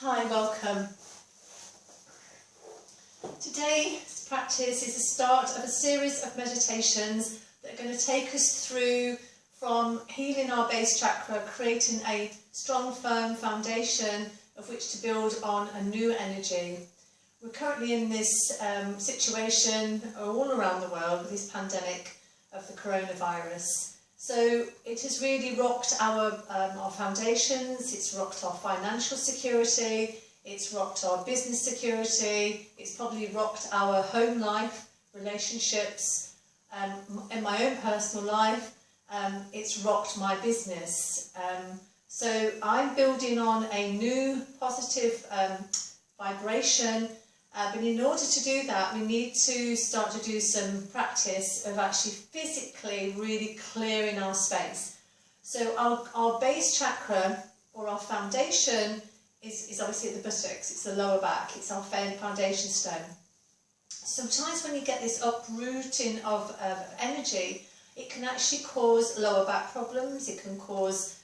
Hi, welcome. Today's practice is the start of a series of meditations that are going to take us through from healing our base chakra, creating a strong, firm foundation of which to build on a new energy. We're currently in this situation all around the world with this pandemic of the coronavirus. So it has really rocked our foundations, it's rocked our financial security, it's rocked our business security, it's probably rocked our home life, relationships, in my own personal life, it's rocked my business. So I'm building on a new positive vibration, but in order to do that we need to start to do some practice of actually physically really clearing our space. So our base chakra, or our foundation, is obviously at the buttocks, it's the lower back, it's our foundation stone. Sometimes when you get this uprooting of energy, it can actually cause lower back problems, it can cause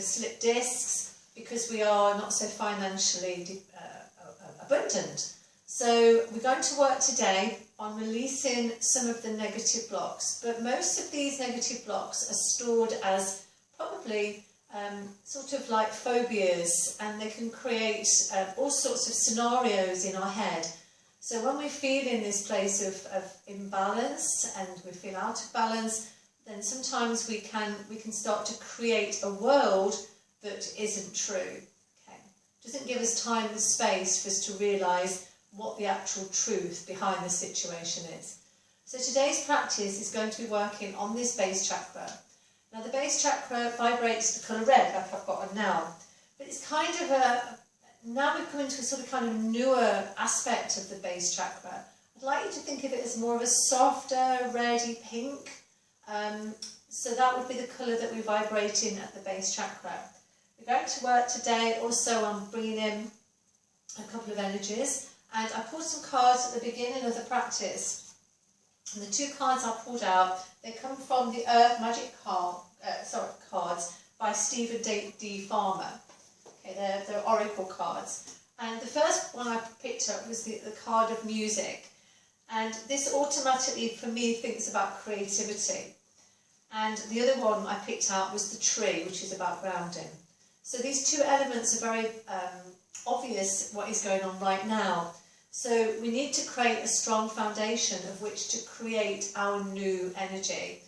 slip discs, because we are not so financially abundant. So we're going to work today on releasing some of the negative blocks, but most of these negative blocks are stored as probably sort of like phobias, and they can create all sorts of scenarios in our head. So when we feel in this place of imbalance and we feel out of balance, then sometimes we can start to create a world that isn't true. Okay, doesn't give us time and space for us to realise what the actual truth behind the situation is. So today's practice is going to be working on this base chakra. Now the base chakra vibrates the colour red, like I've got on now, but it's kind of now we've come into a sort of kind of newer aspect of the base chakra. I'd like you to think of it as more of a softer, reddy pink. So that would be the colour that we're vibrating at the base chakra. We're going to work today also on bringing in a couple of energies. And I pulled some cards at the beginning of the practice, and the two cards I pulled out, they come from the Earth Magic cards by Stephen D. Farmer. Okay, they're oracle cards. And the first one I picked up was the card of music, and this automatically for me thinks about creativity. And the other one I picked out was the tree, which is about grounding. So these two elements are very obvious what is going on right now. So we need to create a strong foundation of which to create our new energy.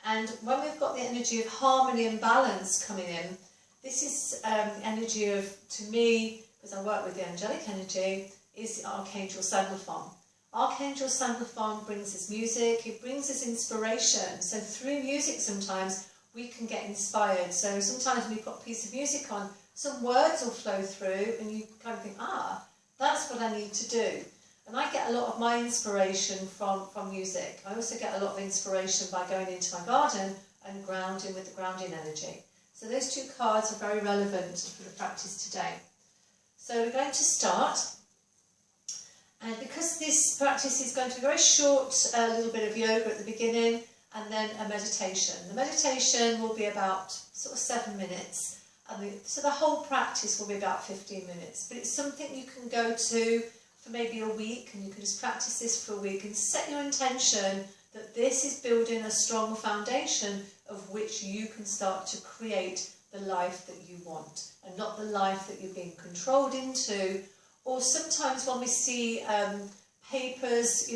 And when we've got the energy of harmony and balance coming in, this is the energy of, to me, because I work with the angelic energy, is Archangel Sandalphon. Archangel Sandalphon brings us music, it brings us inspiration. So through music sometimes we can get inspired. So sometimes when you put a piece of music on, some words will flow through and you kind of think, that's what I need to do. And I get a lot of my inspiration from music. I also get a lot of inspiration by going into my garden and grounding with the grounding energy. So those two cards are very relevant for the practice today. So we're going to start. And because this practice is going to be very short, a little bit of yoga at the beginning and then a meditation. The meditation will be about sort of 7 minutes. So the whole practice will be about 15 minutes, but it's something you can go to for maybe a week, and you can just practice this for a week and set your intention that this is building a strong foundation of which you can start to create the life that you want, and not the life that you're being controlled into. Or sometimes when we see papers,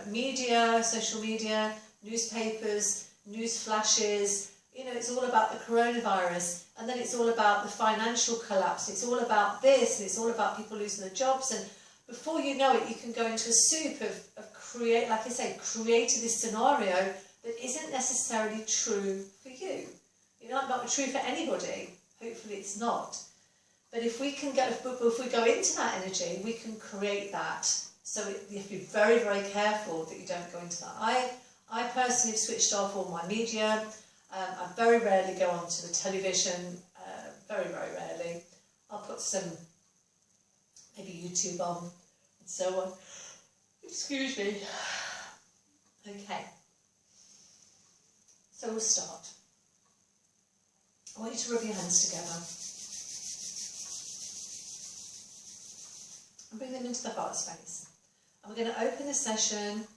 media, social media, newspapers, news flashes, it's all about the coronavirus, and then it's all about the financial collapse, it's all about this, and it's all about people losing their jobs, and before you know it, you can go into a soup of creating this scenario that isn't necessarily true for you. Not true for anybody, hopefully it's not. But if we go into that energy, we can create that. So you have to be very, very careful that you don't go into that. I personally have switched off all my media. I very rarely go onto the television, very, very rarely. I'll put some, maybe YouTube on, and so on. Excuse me. Okay. So we'll start. I want you to rub your hands together. and bring them into the heart space. And we're going to open the session,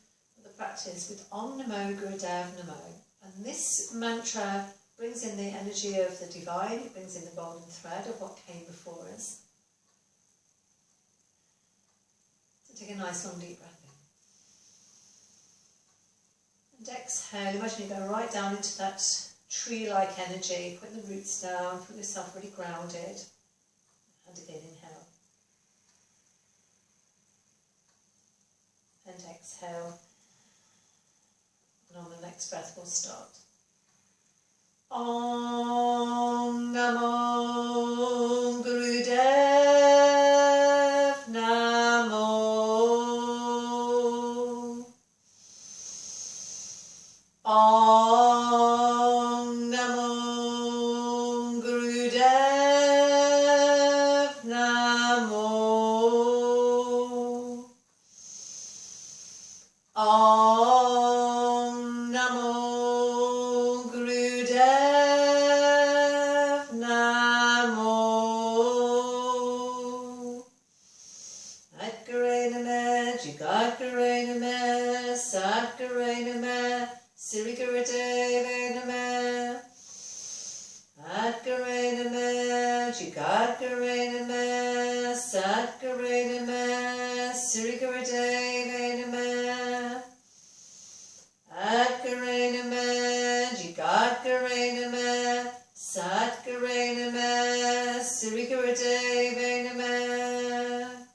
the practice, with Om Namo Gurudev Namo. And this mantra brings in the energy of the divine, it brings in the golden thread of what came before us. So take a nice long deep breath in. And exhale, imagine you go right down into that tree-like energy, putting the roots down, put yourself really grounded. And again, inhale. And exhale. And on the next breath we'll start. Om Namo Gurudev Namo. Om Namo Gurudev Namo. Om Namo Gurudev Namo. Adgare Name, Jigakare Name, Sadgare Name, Sri Gurudeva Name. Adgare Name, Jigakare Name, Sadgare Name, Sri Gurudeva Name. Adgare Name, Jigakare Name, Sadgare Name, Sri Gurudeva Name.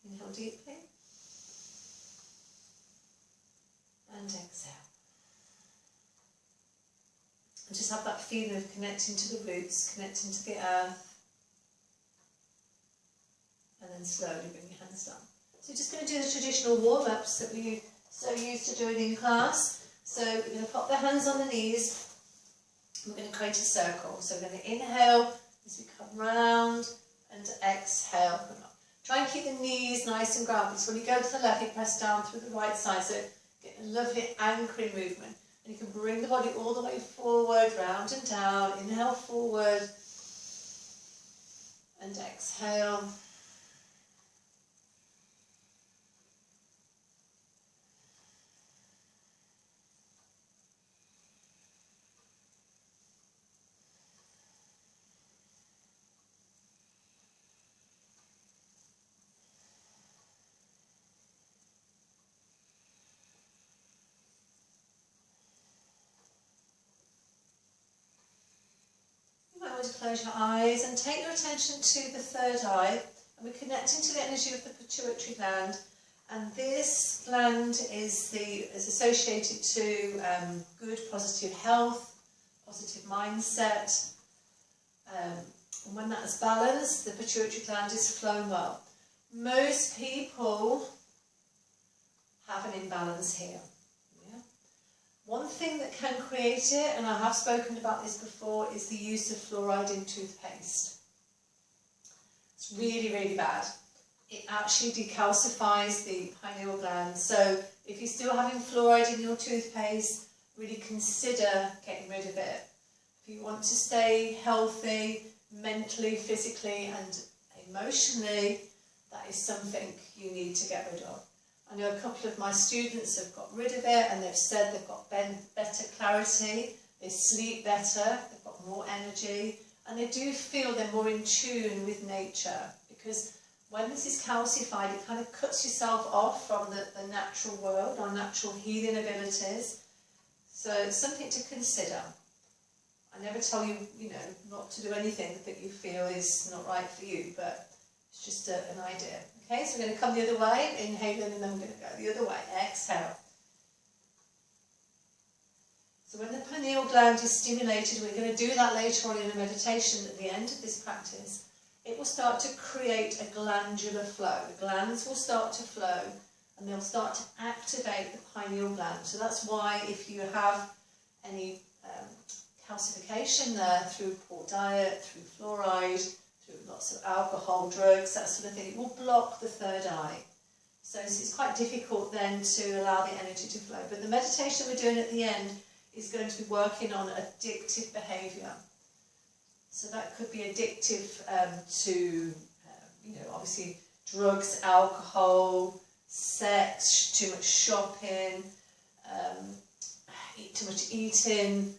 Inhale deeply. And exhale. And just have that feeling of connecting to the roots, connecting to the earth. And then slowly bring your hands down. So we're just going to do the traditional warm-ups that we're so used to doing in class. So we're going to pop the hands on the knees. We're going to create a circle. So we're going to inhale as we come round and exhale. Try and keep the knees nice and grounded. So when you go to the left, you press down through the right side. So get a lovely anchoring movement. And you can bring the body all the way forward, round and down. Inhale forward and exhale. To close your eyes and take your attention to the third eye, and we're connecting to the energy of the pituitary gland, and this gland is associated to good positive health, positive mindset, and when that is balanced, the pituitary gland is flowing well. Most people have an imbalance here. One thing that can create it, and I have spoken about this before, is the use of fluoride in toothpaste. It's really, really bad. It actually decalcifies the pineal gland. So if you're still having fluoride in your toothpaste, really consider getting rid of it. If you want to stay healthy, mentally, physically and emotionally, that is something you need to get rid of. I know a couple of my students have got rid of it and they've said they've got better clarity, they sleep better, they've got more energy, and they do feel they're more in tune with nature, because when this is calcified, it kind of cuts yourself off from the natural world, our natural healing abilities. So it's something to consider. I never tell you, not to do anything that you feel is not right for you, but it's just an idea. Okay, so we're going to come the other way, inhaling, and then we're going to go the other way. Exhale. So when the pineal gland is stimulated, we're going to do that later on in a meditation at the end of this practice, it will start to create a glandular flow. The glands will start to flow and they'll start to activate the pineal gland. So that's why if you have any calcification there through poor diet, through fluoride, lots of alcohol, drugs, that sort of thing, it will block the third eye. So it's quite difficult then to allow the energy to flow. But the meditation we're doing at the end is going to be working on addictive behaviour. So that could be addictive to, obviously drugs, alcohol, sex, too much shopping, too much eating.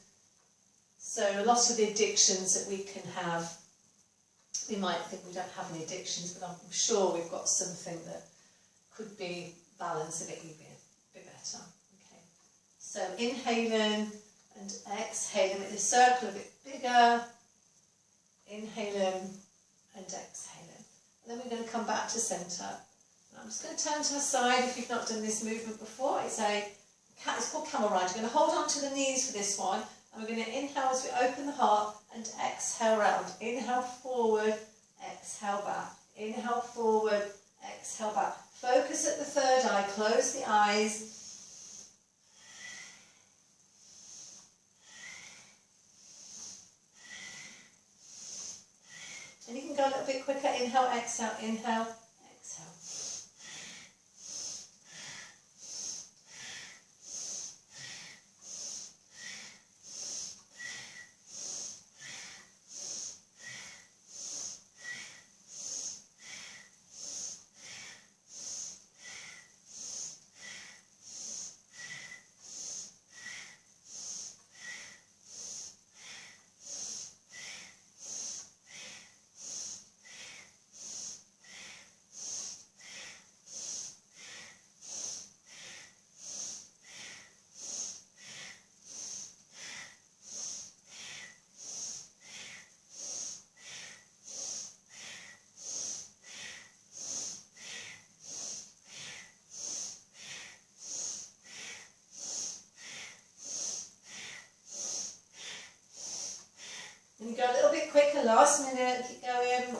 So a lot of the addictions that we can have, we might think we don't have any addictions, but I'm sure we've got something that could be balanced a bit better. Okay. So inhaling and exhaling, make the circle a bit bigger. Inhaling and exhaling. And then we're going to come back to centre. I'm just going to turn to the side if you've not done this movement before. It's called camel ride. You're going to hold on to the knees for this one. And we're going to inhale as we open the heart and exhale round. Inhale forward, exhale back. Inhale forward, exhale back. Focus at the third eye. Close the eyes. And you can go a little bit quicker. Inhale, exhale, inhale, exhale. And you go a little bit quicker, last minute, keep going.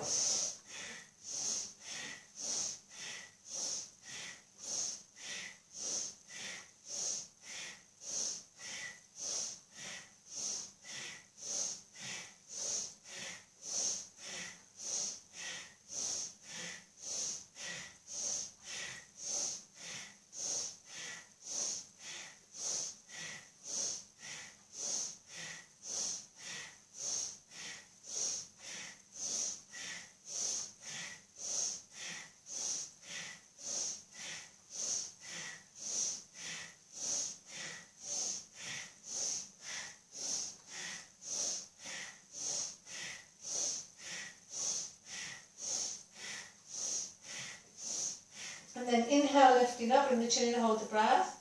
And then inhale, lifting up, bring the chin in and hold the breath.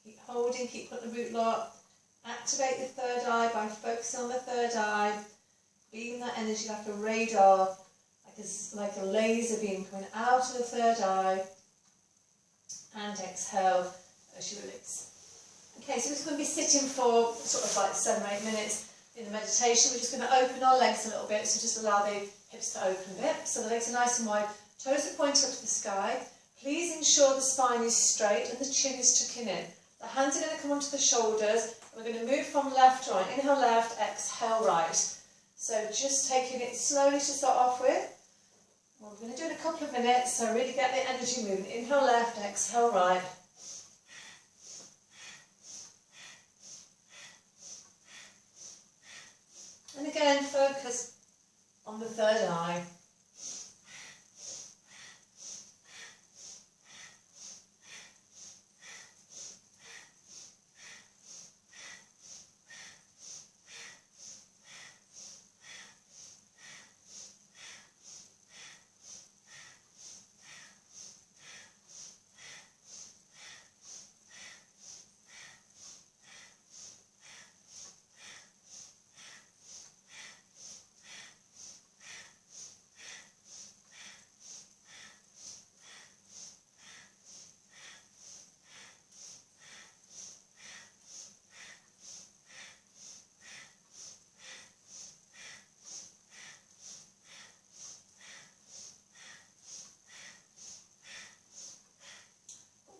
Keep holding, keep putting the root lock. Activate the third eye by focusing on the third eye. Beam that energy like a radar, like a laser beam coming out of the third eye. And exhale as you release. Okay, so we're just going to be sitting for sort of like 7 or 8 minutes in the meditation. We're just going to open our legs a little bit, so just allow the hips to open a bit. So the legs are nice and wide, toes are pointed up to the sky. Please ensure the spine is straight and the chin is tucking in. The hands are going to come onto the shoulders. We're going to move from left to right. Inhale left, exhale right. So just taking it slowly to start off with. We're going to do it in a couple of minutes, so really get the energy moving. Inhale left, exhale right. And again, focus on the third eye.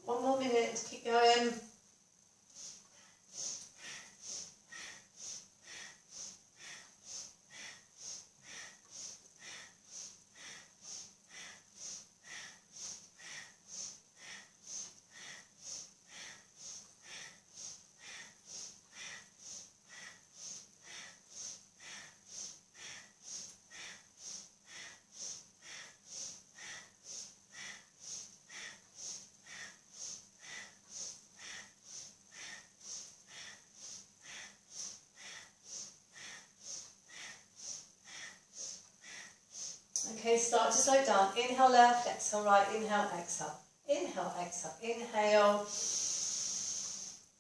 One more minute, keep going. Okay, start to slow down. Inhale left, exhale right, inhale, exhale. Inhale, exhale, inhale.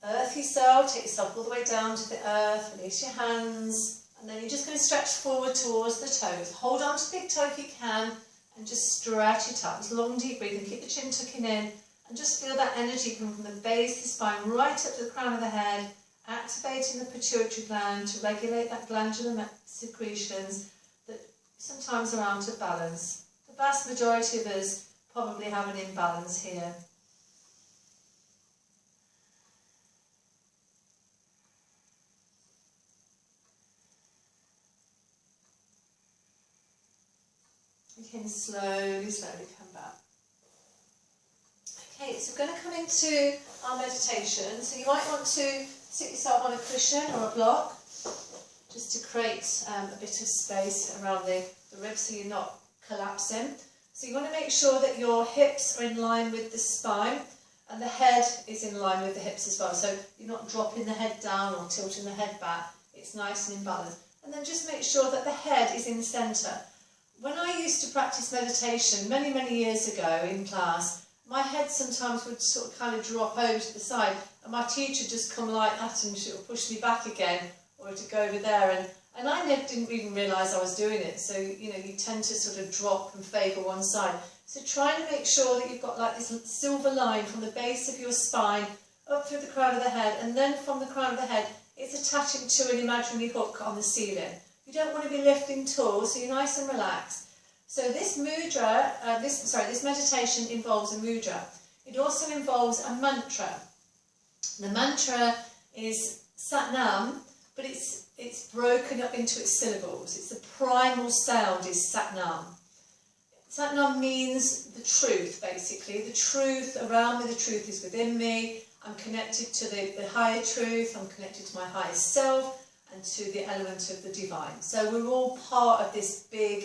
Earth yourself, take yourself all the way down to the earth, release your hands, and then you're just going to stretch forward towards the toes. Hold on to the big toe if you can, and just stretch it up. Just long, deep breathing, keep the chin tucking in, and just feel that energy coming from the base of the spine right up to the crown of the head, activating the pituitary gland to regulate that glandular secretions that sometimes are out of balance. The vast majority of us probably have an imbalance here. You can slowly, slowly come back. Okay, so we're going to come into our meditation. So you might want to sit yourself on a cushion or a block, just to create a bit of space around the ribs so you're not collapsing. So you want to make sure that your hips are in line with the spine and the head is in line with the hips as well. So you're not dropping the head down or tilting the head back. It's nice and in balance. And then just make sure that the head is in the centre. When I used to practice meditation many, many years ago in class, my head sometimes would sort of kind of drop over to the side and my teacher would just come like that and she would push me back again or to go over there, and I didn't even realise I was doing it. So, you know, you tend to sort of drop and favour one side. So try and make sure that you've got like this silver line from the base of your spine up through the crown of the head, and then from the crown of the head it's attaching to an imaginary hook on the ceiling. You don't want to be lifting tall, so you're nice and relaxed. So this mudra, this meditation involves a mudra. It also involves a mantra. The mantra is Sat Nam, but it's broken up into its syllables. It's the primal sound is Sat Nam. Sat Nam means the truth, basically. The truth around me, the truth is within me. I'm connected to the higher truth. I'm connected to my highest self and to the element of the divine. So we're all part of this big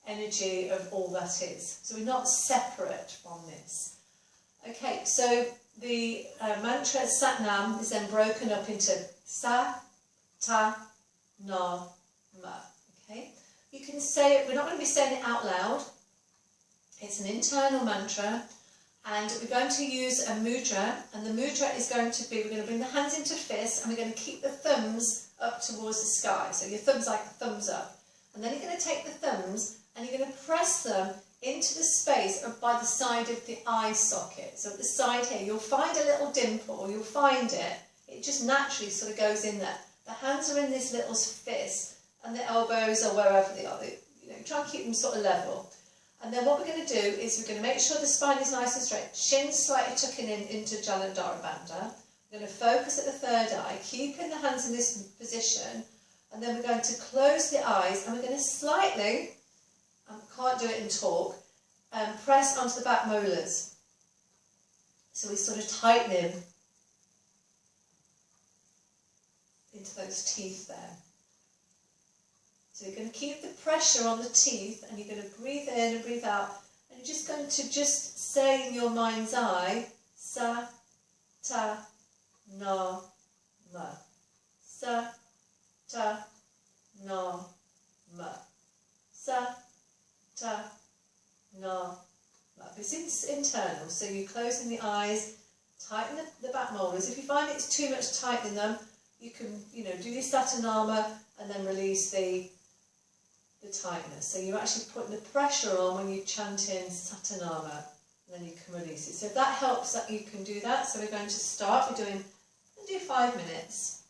energy of all that is. So we're not separate from this. Okay, so the mantra Sat Nam is then broken up into Sa, Ta, Na, Ma. Okay, you can say it, we're not going to be saying it out loud. It's an internal mantra, and we're going to use a mudra, and the mudra is going to be, we're going to bring the hands into fists, and we're going to keep the thumbs up towards the sky. So your thumbs like a thumbs up. And then you're going to take the thumbs and you're going to press them into the space by the side of the eye socket. So at the side here, you'll find a little dimple, or you'll find it. It just naturally sort of goes in there. The hands are in this little fist, and the elbows are wherever they are. You know, try and keep them sort of level. And then what we're going to do is we're going to make sure the spine is nice and straight. Chin slightly tucking in into Jalandhara Bandha. We're going to focus at the third eye, keeping the hands in this position, and then we're going to close the eyes, and we're going to slightly, can't do it in talk, press onto the back molars. So we sort of tighten in into those teeth there. So you're going to keep the pressure on the teeth, and you're going to breathe in and breathe out, and you're just going to just say in your mind's eye, Sa, Ta, Na, Ma. Sa, Ta, Na, Ma. Sa, Ta, Na, Ma. It's internal, so you're closing the eyes, tighten the back molars. If you find it's too much tightening them, you can, do the Satanama and then release the tightness. So you're actually putting the pressure on when you're chanting Satanama, and then you can release it. So if that helps, that you can do that. So we're going to start. We'll do 5 minutes.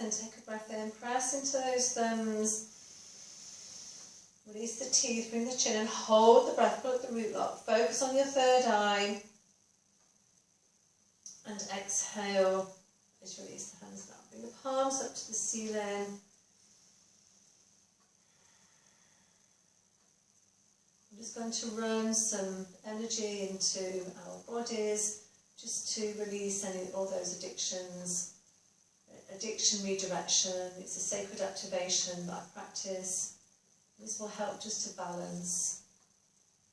and take a breath in. Press into those thumbs. Release the teeth, bring the chin and hold the breath, pull up the root lock. Focus on your third eye. And exhale. Just release the hands down. Bring the palms up to the ceiling. I'm just going to run some energy into our bodies, just to release all those addictions. Addiction redirection, it's a sacred activation that I practice. This will help just to balance.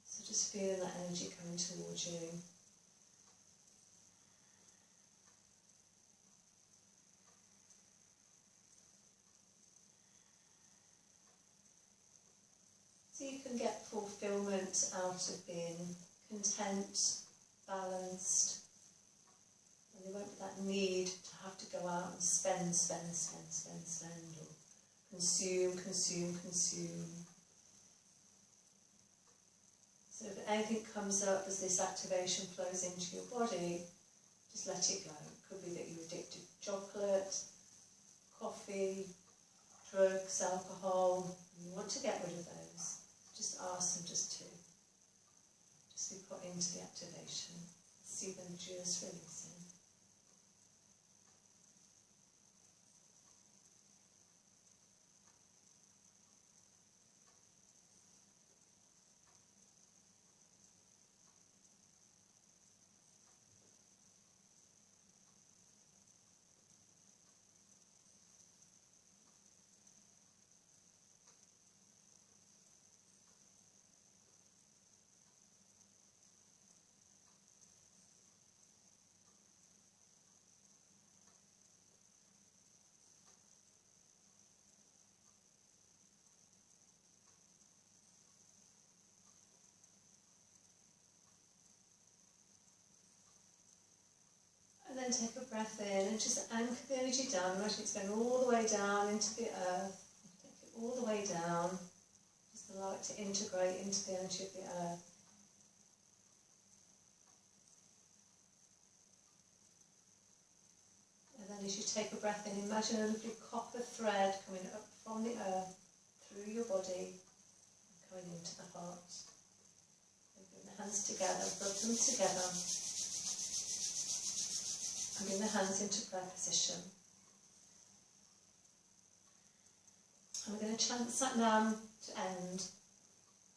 So just feeling that energy coming towards you. So you can get fulfillment out of being content, balanced, and there won't be that need to have to go out and spend, or consume. So if anything comes up as this activation flows into your body, just let it go. It could be that you're addicted to chocolate, coffee, drugs, alcohol, and you want to get rid of those. Just ask them just to be put into the activation. See them just releasing. And then take a breath in and just anchor the energy down. Imagine it's going all the way down into the earth. Take it all the way down. Just allow it to integrate into the energy of the earth. And then as you take a breath in, imagine a lovely copper thread coming up from the earth through your body and coming into the heart. And bring the hands together, rub them together. And bring the hands into prayer position. And we're going to chant Sat Nam to end,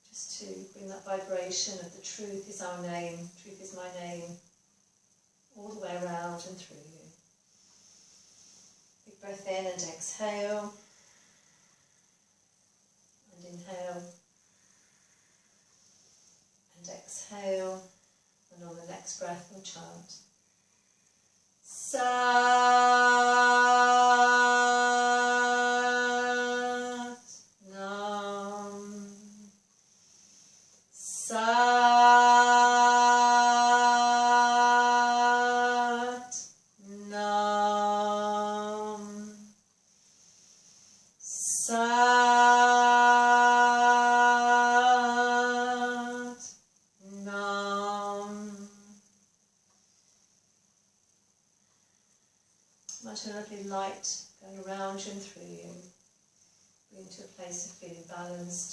just to bring that vibration of the truth is our name, truth is my name, all the way around and through you. Big breath in and exhale. And inhale. And exhale. And on the next breath we'll chant Sat Nam, Sat Nam, Sat Nam. Imagine a lovely light going around you and through you, bring you to a place of feeling balanced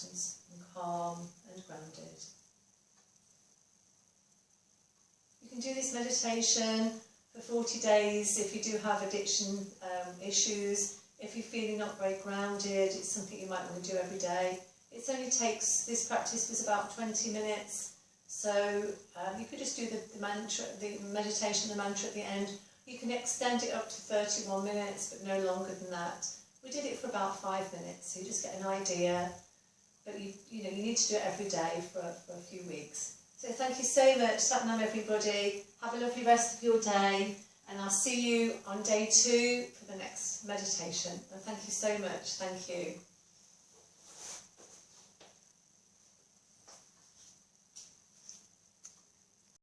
and calm and grounded. You can do this meditation for 40 days if you do have addiction issues. If you're feeling not very grounded, it's something you might want to do every day. It only takes, this practice was about 20 minutes, so you could just do the mantra, the meditation, the mantra at the end. You can extend it up to 31 minutes, but no longer than that. We did it for about 5 minutes, so you just get an idea. But you need to do it every day for a few weeks. So thank you so much. Sat Nam everybody. Have a lovely rest of your day. And I'll see you on day 2 for the next meditation. And thank you so much. Thank you.